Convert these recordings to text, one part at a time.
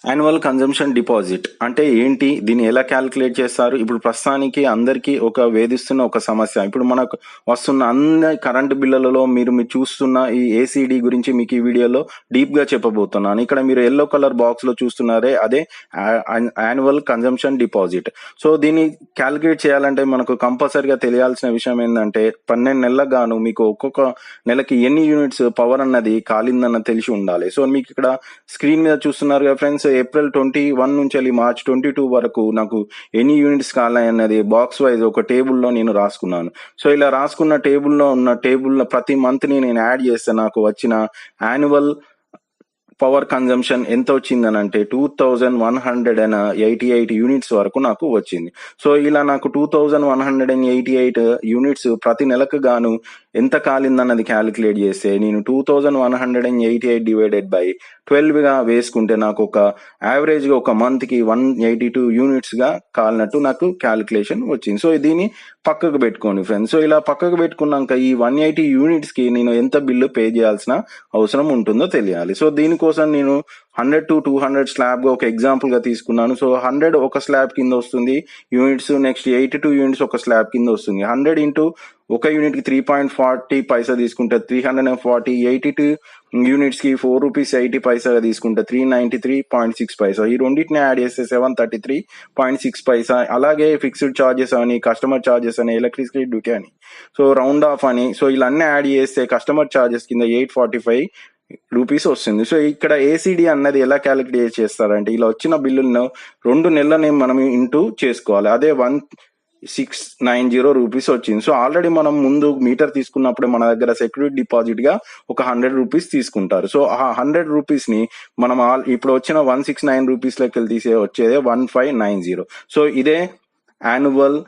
Annual consumption deposit అంటే ఏంటి, దీన్ని ఎలా క్యాలిక్యులేట్ చేస్తారు? ఇప్పుడు ప్రస్తుతానికి అందరికీ వేధిస్తున్న ఒక సమస్య. ఇప్పుడు మనకు వస్తున్న అన్ని కరెంటు బిల్లులలో మీరు చూస్తున్న ఈ ఏసీడీ గురించి మీకు ఈ వీడియోలో డీప్ గా చెప్పబోతున్నాను. ఇక్కడ మీరు ఎల్లో కలర్ బాక్స్ లో చూస్తున్నారే, అదే యాన్యువల్ కన్జంప్షన్ డిపాజిట్. సో దీన్ని క్యాలిక్యులేట్ చేయాలంటే మనకు కంపల్సరిగా తెలియాల్సిన విషయం ఏంటంటే 12 నెలలకు గాను మీకు ఒక్కొక్క నెలకి ఎన్ని యూనిట్స్ పవర్ అన్నది కాలిందన్న తెలిసి ఉండాలి. సో మీకు ఇక్కడ స్క్రీన్ మీద చూస్తున్నారు కదా ఫ్రెండ్స్, ఏప్రిల్ 21 నుంచి వెళ్ళి మార్చ్ 22 వరకు నాకు ఎన్ని యూనిట్స్ కావాలన్నది బాక్స్ వైజ్ ఒక టేబుల్లో నేను రాసుకున్నాను. సో ఇలా రాసుకున్న టేబుల్లో ప్రతి మంత్ ని నేను యాడ్ చేస్తే నాకు వచ్చిన యాన్యువల్ పవర్ కన్జంప్షన్ ఎంత వచ్చిందని అంటే 2188 యూనిట్స్ వరకు నాకు వచ్చింది. సో ఇలా నాకు 2188 యూనిట్స్ ప్రతి నెలకు గాను ఎంత కాలిందన్నది క్యాలిక్యులేట్ చేస్తే నేను 2188 డివైడెడ్ బై 12 గా వేసుకుంటే నాకు ఒక యావరేజ్ గా ఒక మంత్ కి 182 యూనిట్స్ గా కాలినట్టు నాకు క్యాలిక్యులేషన్ వచ్చింది. సో దీన్ని పక్కకు పెట్టుకోండి ఫ్రెండ్స్. సో ఇలా పక్కకు పెట్టుకున్నాక ఈ 180 యూనిట్స్ కి నేను ఎంత బిల్లు పే చేయాల్సిన అవసరం ఉంటుందో తెలియాలి. సో దీనికోసం నేను 100 to 200 స్లాబ్ గా ఒక ఎగ్జాంపుల్ గా తీసుకున్నాను. సో 100 ఒక స్లాబ్ కింద వస్తుంది యూనిట్స్, నెక్స్ట్ 82 యూనిట్స్ ఒక స్లాబ్ కింద వస్తుంది. 100 ఇంటూ ఒక యూనిట్ కి 3.40 పైసా తీసుకుంటే 340, 82 యూనిట్స్ కి 4 రూపీస్ 80 పైసా తీసుకుంటే 393.6 పైసా. ఈ రెండింటిని యాడ్ చేస్తే 733.6 పైసా. అలాగే ఫిక్స్డ్ ఛార్జెస్ అని, కస్టమర్ ఛార్జెస్ అని, ఎలక్ట్రిసిటీ డ్యూటీ అని, సో రౌండ్ ఆఫ్ అని, సో ఇలా అన్ని యాడ్ చేస్తే కస్టమర్ ఛార్జెస్ కింద 845 రూపీస్ వస్తుంది. సో ఇక్కడ ఏసీడీ అన్నది ఎలా క్యాలిక్యులేట్ చేస్తారంటే ఇలా వచ్చిన బిల్లులను 2 నెలలని మనం ఇంటూ చేసుకోవాలి. అదే 1690 రూపీస్ వచ్చింది. సో ఆల్రెడీ మనం ముందు మీటర్ తీసుకున్నప్పుడే మన దగ్గర సెక్యూరిటీ డిపాజిట్ గా ఒక 100 రూపీస్ తీసుకుంటారు. సో ఆ 100 రూపీస్ ని మనం ఇప్పుడు వచ్చిన 169 రూపీస్ లెక్కలు తీసే వచ్చేదే 1590. సో ఇదే యాన్యువల్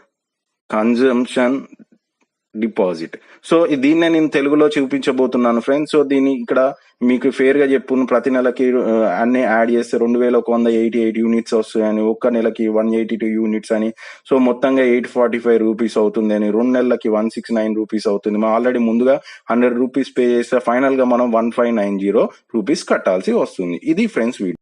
కన్జంప్షన్ డిపాజిట్. సో దీన్నే నేను తెలుగులో చూపించబోతున్నాను ఫ్రెండ్స్. సో దీన్ని ఇక్కడ మీకు ఫేర్ గా చెప్పును, ప్రతి నెలకి అన్ని యాడ్ చేస్తే 2188 యూనిట్స్ వస్తాయని, ఒక్క నెలకి 182 యూనిట్స్ అని, సో మొత్తంగా 845 రూపీస్ అవుతుంది అని, 2 నెలలకి 169 రూపీస్ అవుతుంది. మనం ఆల్రెడీ ముందుగా 100 రూపీస్ పే చేస్తే ఫైనల్ గా మనం 1590 రూపీస్ కట్టాల్సి వస్తుంది. ఇది ఫ్రెండ్స్ వీడియో.